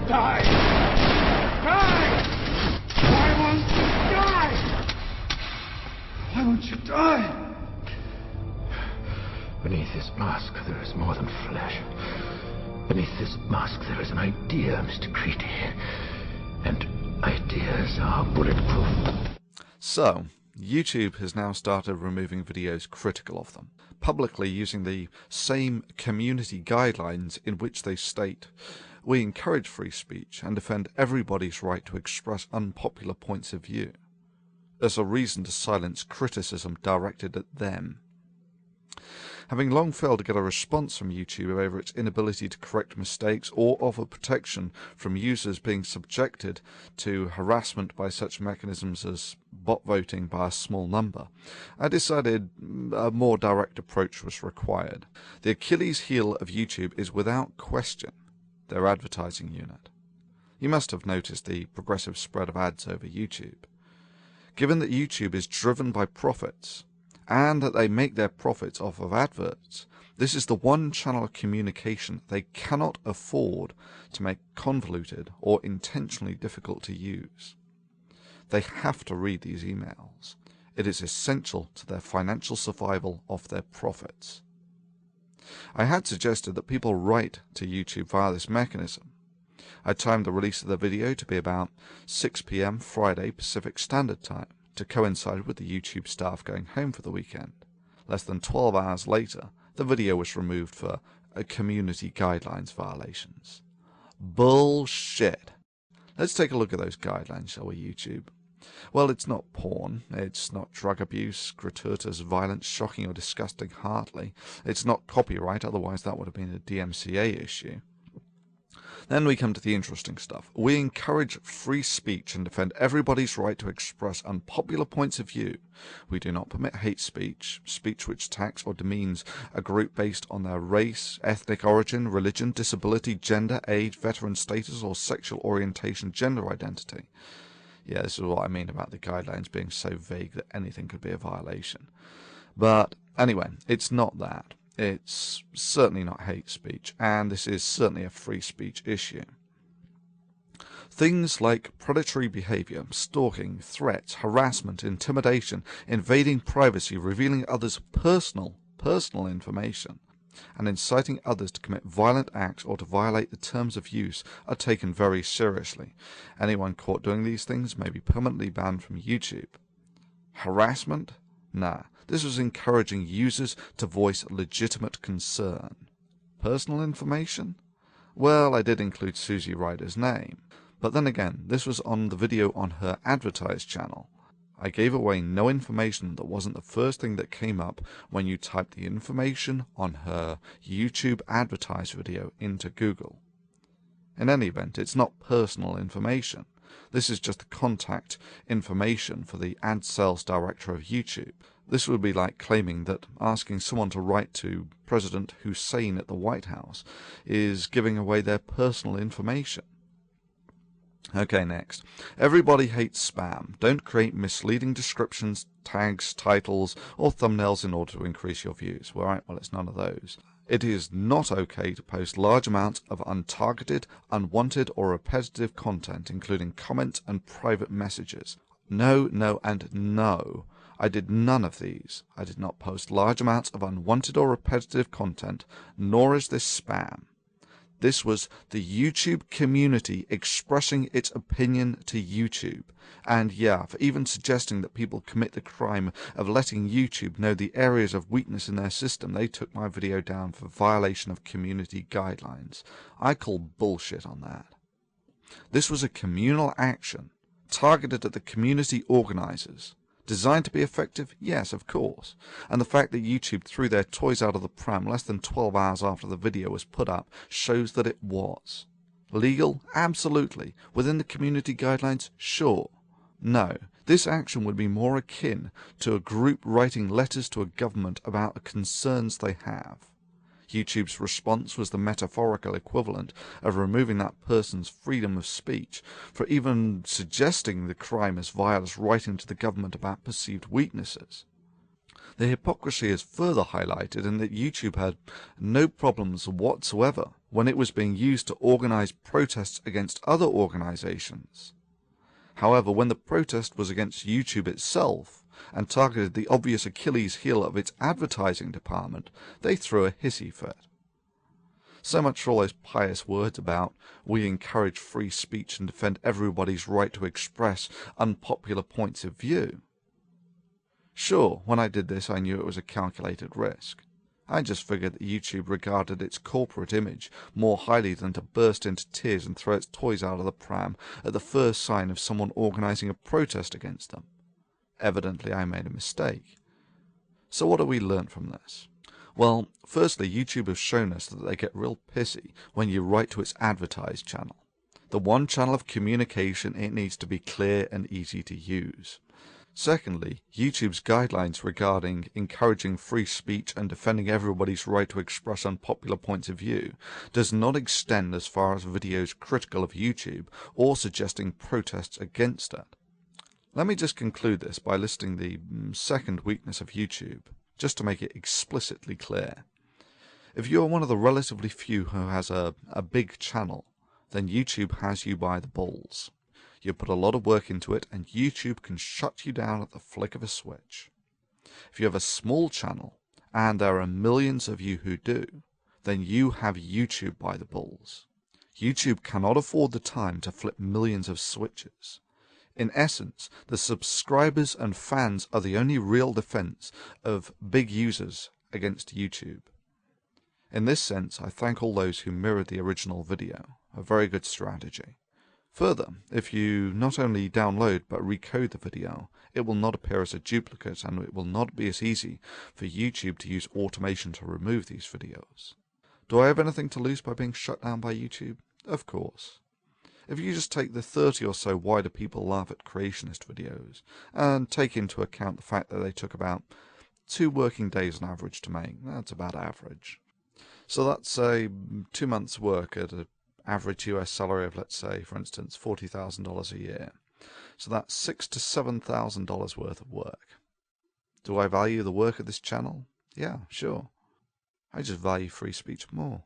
Die! Die! Why won't you die? Why won't you die? Beneath this mask, there is more than flesh. Beneath this mask, there is an idea, Mr. Creedy. And ideas are bulletproof. So, YouTube has now started removing videos critical of them, publicly using the same community guidelines in which they state, "We encourage free speech and defend everybody's right to express unpopular points of view," as a reason to silence criticism directed at them. Having long failed to get a response from YouTube over its inability to correct mistakes or offer protection from users being subjected to harassment by such mechanisms as bot voting by a small number, I decided a more direct approach was required. The Achilles heel of YouTube is without question their advertising unit. You must have noticed the progressive spread of ads over YouTube. Given that YouTube is driven by profits, and that they make their profits off of adverts, this is the one channel of communication they cannot afford to make convoluted or intentionally difficult to use. They have to read these emails. It is essential to their financial survival of their profits. I had suggested that people write to YouTube via this mechanism. I timed the release of the video to be about 6 p.m. Friday Pacific Standard Time, to coincide with the YouTube staff going home for the weekend. Less than 12 hours later, the video was removed for community guidelines violations. Bullshit. Let's take a look at those guidelines, shall we, YouTube? Well, it's not porn, it's not drug abuse, gratuitous violence, shocking or disgusting hardly, it's not copyright, otherwise that would have been a DMCA issue. Then we come to the interesting stuff. We encourage free speech and defend everybody's right to express unpopular points of view. We do not permit hate speech, speech which attacks or demeans a group based on their race, ethnic origin, religion, disability, gender, age, veteran status, or sexual orientation, gender identity. Yeah, this is what I mean about the guidelines being so vague that anything could be a violation. But anyway, it's not that. It's certainly not hate speech, and this is certainly a free speech issue. Things like predatory behavior, stalking, threats, harassment, intimidation, invading privacy, revealing others' personal information, and inciting others to commit violent acts or to violate the terms of use are taken very seriously. Anyone caught doing these things may be permanently banned from YouTube. Harassment? Nah. This was encouraging users to voice legitimate concern. Personal information? Well, I did include Susie Ryder's name. But then again, this was on the video on her advertised channel. I gave away no information that wasn't the first thing that came up when you typed the information on her YouTube advertised video into Google. In any event, it's not personal information. This is just the contact information for the ad sales director of YouTube. This would be like claiming that asking someone to write to President Hussein at the White House is giving away their personal information. Okay, next. Everybody hates spam. Don't create misleading descriptions, tags, titles, or thumbnails in order to increase your views. Well, it's none of those. It is not okay to post large amounts of untargeted, unwanted, or repetitive content, including comments and private messages. No, no, and no. I did none of these. I did not post large amounts of unwanted or repetitive content, nor is this spam. This was the YouTube community expressing its opinion to YouTube. And yeah, for even suggesting that people commit the crime of letting YouTube know the areas of weakness in their system, they took my video down for violation of community guidelines. I call bullshit on that. This was a communal action targeted at the community organizers. Designed to be effective? Yes, of course. And the fact that YouTube threw their toys out of the pram less than 12 hours after the video was put up shows that it was. Legal? Absolutely. Within the community guidelines? Sure. No. This action would be more akin to a group writing letters to a government about the concerns they have. YouTube's response was the metaphorical equivalent of removing that person's freedom of speech for even suggesting the crime as vile as writing to the government about perceived weaknesses. The hypocrisy is further highlighted in that YouTube had no problems whatsoever when it was being used to organize protests against other organizations. However, when the protest was against YouTube itself and targeted the obvious Achilles heel of its advertising department, they threw a hissy fit. So much for all those pious words about we encourage free speech and defend everybody's right to express unpopular points of view. Sure, when I did this I knew it was a calculated risk. I just figured that YouTube regarded its corporate image more highly than to burst into tears and throw its toys out of the pram at the first sign of someone organizing a protest against them. Evidently I made a mistake. So what do we learn from this? Well, firstly, YouTube has shown us that they get real pissy when you write to its advertised channel. The one channel of communication, it needs to be clear and easy to use. Secondly, YouTube's guidelines regarding encouraging free speech and defending everybody's right to express unpopular points of view does not extend as far as videos critical of YouTube or suggesting protests against it. Let me just conclude this by listing the second weakness of YouTube, just to make it explicitly clear. If you are one of the relatively few who has a big channel, then YouTube has you by the balls. You put a lot of work into it and YouTube can shut you down at the flick of a switch. If you have a small channel, and there are millions of you who do, then you have YouTube by the balls. YouTube cannot afford the time to flip millions of switches. In essence, the subscribers and fans are the only real defense of big users against YouTube. In this sense, I thank all those who mirrored the original video, a very good strategy. Further, if you not only download but recode the video, it will not appear as a duplicate and it will not be as easy for YouTube to use automation to remove these videos. Do I have anything to lose by being shut down by YouTube? Of course. If you just take the 30 or so Why Do People Laugh at Creationist videos and take into account the fact that they took about 2 working days on average to make, that's about average. So that's a 2 months work at an average US salary of, let's say, for instance, $40,000 a year. So that's $6,000 to $7,000 worth of work. Do I value the work of this channel? Yeah, sure. I just value free speech more.